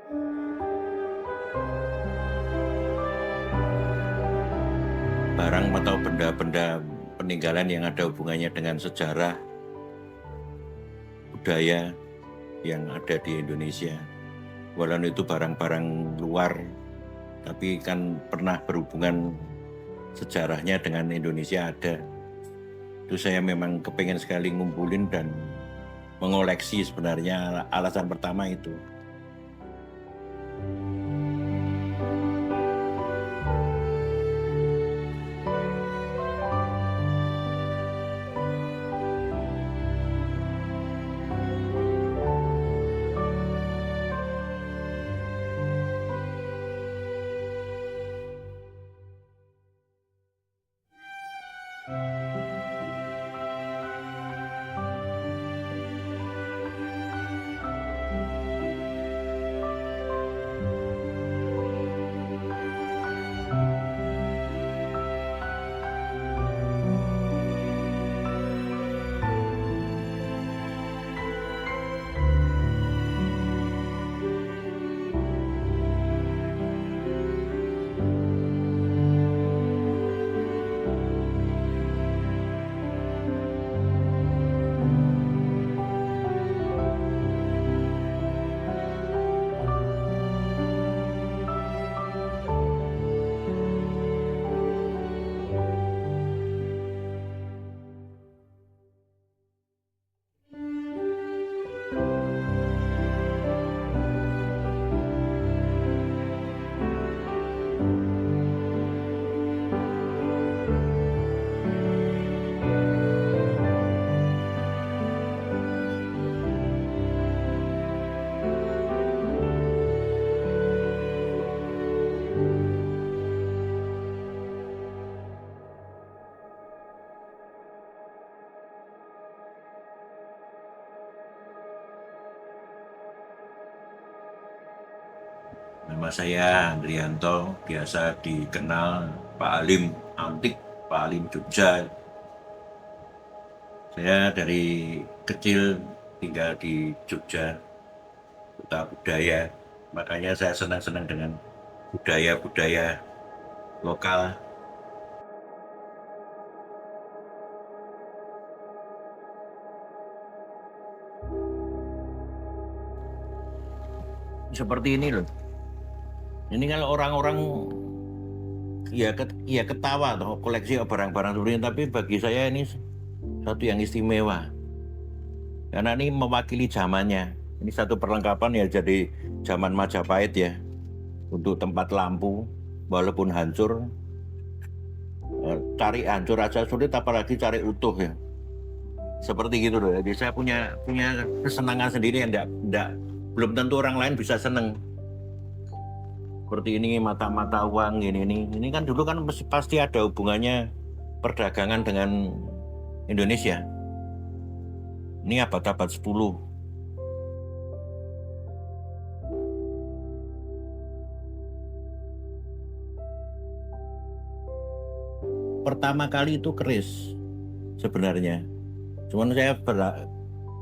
Barang atau benda-benda peninggalan yang ada hubungannya dengan sejarah, budaya yang ada di Indonesia. Walaupun itu barang-barang luar, tapi kan pernah berhubungan sejarahnya dengan Indonesia ada. Itu saya memang kepengen sekali ngumpulin dan mengoleksi sebenarnya alasan pertama itu. Nama saya Andrianto, biasa dikenal Pak Alim Antik, Pak Alim Jogja. Saya dari kecil tinggal di Jogja, kota budaya. Makanya saya senang-senang dengan budaya-budaya lokal. Seperti ini loh. Ini kalau orang-orang ya ketawa atau koleksi barang-barang seperti ini, tapi bagi saya ini satu yang istimewa. Karena ini mewakili zamannya. Ini satu perlengkapan ya jadi zaman Majapahit ya. Untuk tempat lampu, walaupun hancur, cari hancur aja sulit, apalagi cari utuh ya. Seperti gitu loh. Jadi saya punya kesenangan sendiri yang belum tentu orang lain bisa seneng. Seperti ini mata-mata uang ini kan dulu kan pasti ada hubungannya perdagangan dengan Indonesia. Ini abad-abad 10. Pertama kali itu keris sebenarnya. Cuman saya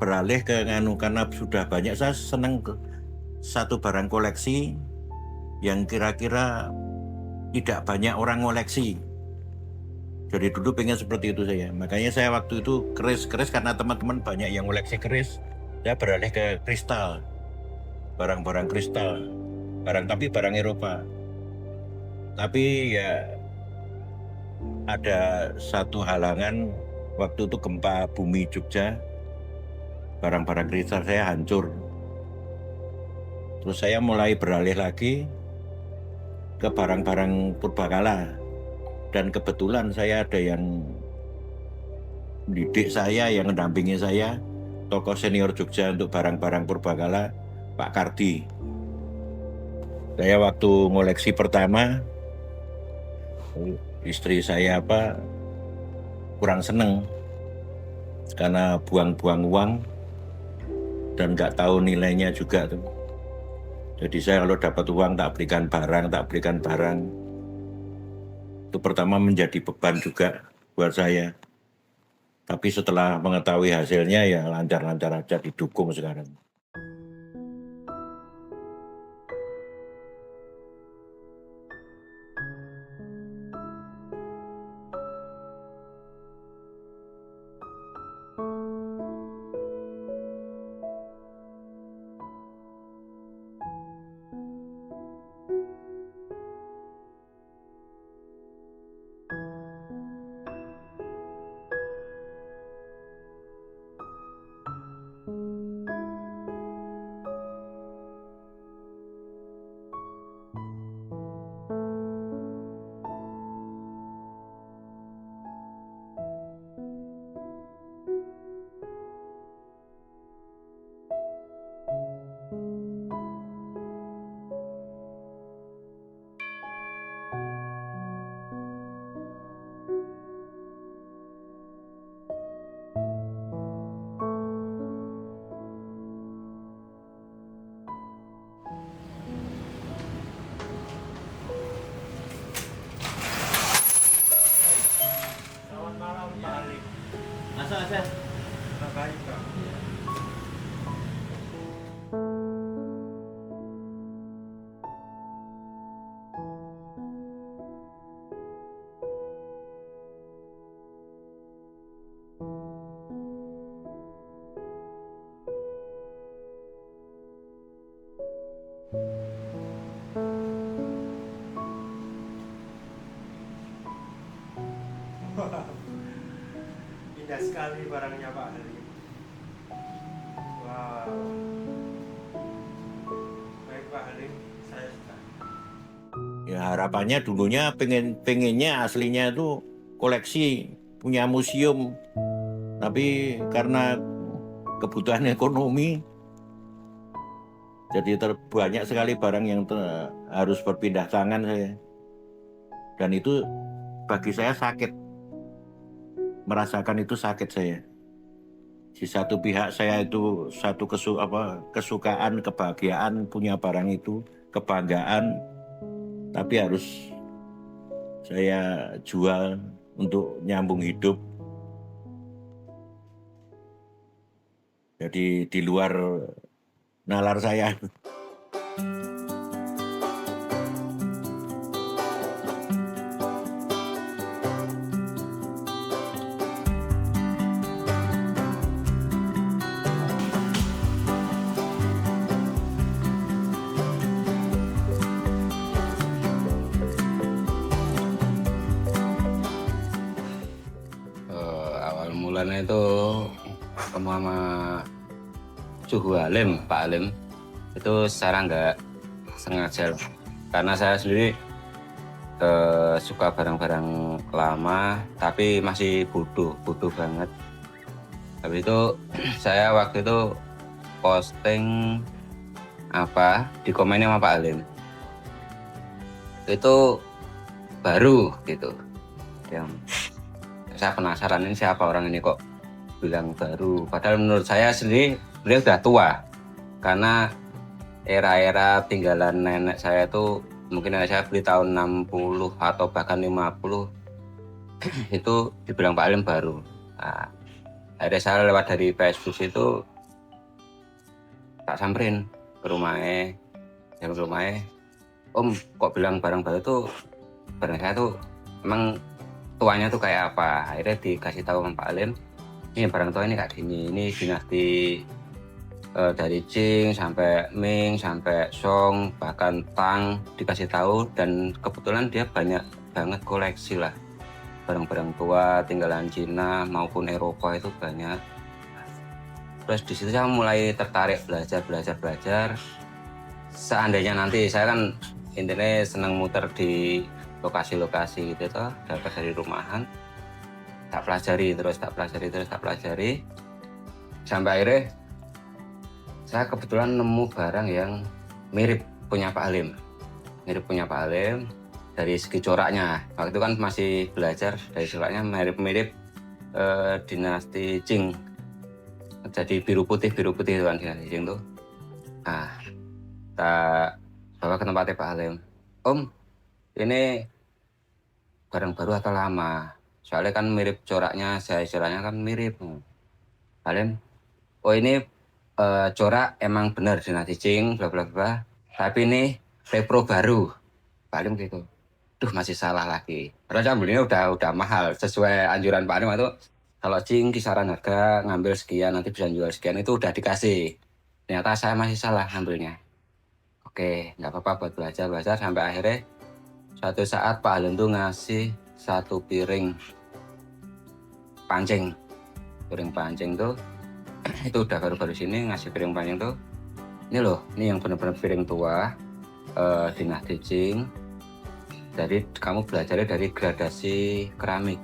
beralih ke nganu karena sudah banyak, saya seneng ke satu barang koleksi yang kira-kira tidak banyak orang koleksi. Jadi dulu pengen seperti itu saya. Makanya saya waktu itu keris karena teman-teman banyak yang koleksi keris. Saya beralih ke kristal, barang-barang kristal, tapi barang Eropa. Tapi ya ada satu halangan, waktu itu gempa bumi Jogja, barang-barang kristal saya hancur. Terus saya mulai beralih lagi ke barang-barang purbakala. Dan kebetulan saya ada yang didik saya, yang mendampingi saya, tokoh senior Jogja untuk barang-barang purbakala, Pak Kardi. Saya waktu ngoleksi pertama, istri saya kurang seneng karena buang-buang uang dan nggak tahu nilainya juga tuh. Jadi saya kalau dapat uang tak belikan barang. Itu pertama menjadi beban juga buat saya. Tapi setelah mengetahui hasilnya ya lancar-lancar aja, didukung sekarang. Indah sekali barangnya Pak Halim. Wow. Baik Pak Halim, saya suka. Ya harapannya dulunya pengennya aslinya itu koleksi punya museum, tapi karena kebutuhan ekonomi jadi banyak sekali barang yang harus berpindah tangan saya, dan itu bagi saya sakit, merasakan itu sakit saya. Di satu pihak saya itu satu kesukaan, kebahagiaan punya barang itu, kebanggaan, tapi harus saya jual untuk nyambung hidup. Jadi di luar nalar saya. Awal mulanya itu ketemu sama Suhu Halim, Pak Halim, itu secara nggak sengaja, karena saya sendiri suka barang-barang lama tapi masih bodoh banget. Habis itu saya waktu itu posting di komennya sama Pak Halim, itu baru gitu. Yang saya penasaran, ini siapa orang ini kok bilang baru, padahal menurut saya sendiri beliau sudah tua, karena era-era tinggalan nenek saya itu mungkin nenek saya beli tahun 60 atau bahkan 50 itu dibilang Pak Halim baru. Nah, akhirnya saya lewat dari Facebook itu tak samperin ke rumahnya, Om kok bilang barang baru tuh, barang saya tuh emang tuanya tuh kayak apa. Akhirnya dikasih tahu sama Pak Halim, ini barang tua ini kayak gini, ini dinasti dari Qing sampai Ming sampai Song bahkan Tang, dikasih tahu. Dan kebetulan dia banyak banget koleksi lah, barang-barang tua tinggalan Cina maupun Eropa itu banyak. Terus di situ saya mulai tertarik belajar. Seandainya nanti saya kan intinya senang muter di lokasi-lokasi gitu toh, dapat dari rumahan, tak pelajari sampai akhirnya saya kebetulan nemu barang yang mirip punya Pak Halim dari segi coraknya. Waktu itu kan masih belajar, dari coraknya mirip dinasti Qing, jadi biru putih itu kan dinasti Qing tuh. Nah, kita bawa ke tempatnya Pak Halim, Om ini barang baru atau lama, soalnya kan mirip coraknya kan mirip. Halim, oh ini corak emang benar dinasti Qing bla bla bla, tapi ini repro baru. Pak Halim gitu, duh masih salah lagi, padahal belinya udah mahal sesuai anjuran Pak Halim itu. Kalau Qing kisaran harga ngambil sekian nanti bisa jual sekian, itu udah dikasih. Ternyata saya masih salah ngambilnya. Oke, nggak apa-apa buat belajar sampai akhirnya suatu saat Pak Halim tuh ngasih satu piring pancing tuh. Itu udah baru-baru sini ngasih piring pancing tuh. Ini loh, ini yang benar-benar piring tua dinasti Qing. Jadi kamu belajarnya dari gradasi keramik.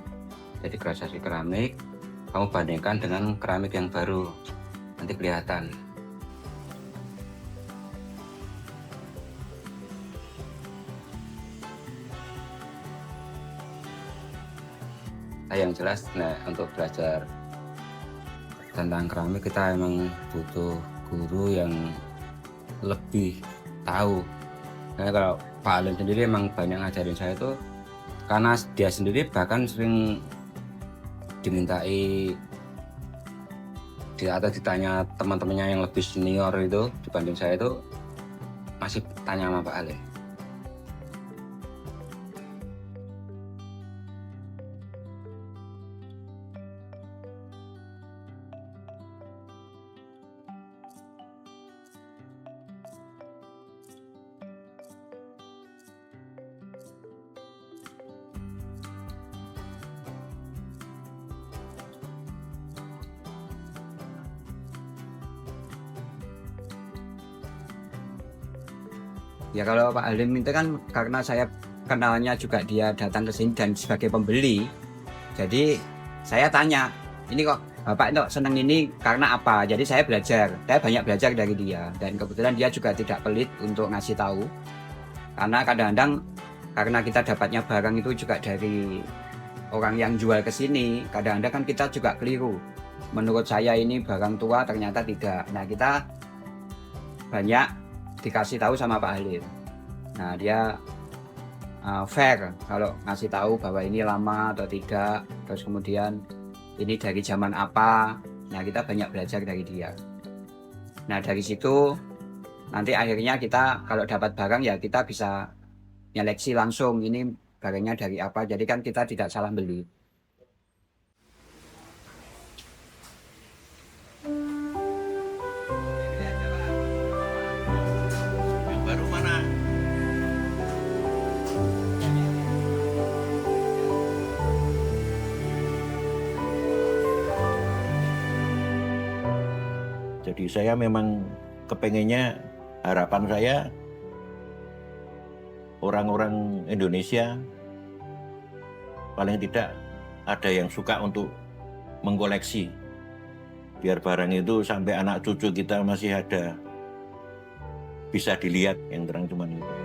Kamu bandingkan dengan keramik yang baru, nanti kelihatan. Yang jelas, nah untuk belajar tentang keramik kita emang butuh guru yang lebih tahu. Karena kalau Pak Halim sendiri emang banyak ngajarin saya itu, karena dia sendiri bahkan sering dimintai atau ditanya teman-temannya yang lebih senior itu dibanding saya, itu masih tanya sama Pak Halim. Ya kalau Pak Halim itu kan karena saya kenalnya juga dia datang ke sini dan sebagai pembeli. Jadi saya tanya, ini kok Bapak itu seneng ini karena apa? Jadi saya banyak belajar dari dia. Dan kebetulan dia juga tidak pelit untuk ngasih tahu. Karena kadang-kadang karena kita dapatnya barang itu juga dari orang yang jual ke sini, kadang-kadang kan kita juga keliru. Menurut saya ini barang tua, ternyata tidak. Nah, kita banyak dikasih tahu sama Pak Halim. Nah, dia fair kalau ngasih tahu bahwa ini lama atau tidak, terus kemudian ini dari zaman apa. Nah, kita banyak belajar dari dia. Nah, dari situ nanti akhirnya kita kalau dapat barang ya kita bisa nyeleksi langsung ini barangnya dari apa. Jadi kan kita tidak salah beli. Yang baru mana? Jadi saya memang kepengennya, harapan saya orang-orang Indonesia paling tidak ada yang suka untuk mengkoleksi, biar barang itu sampai anak cucu kita masih ada, bisa dilihat, yang terang cuman itu.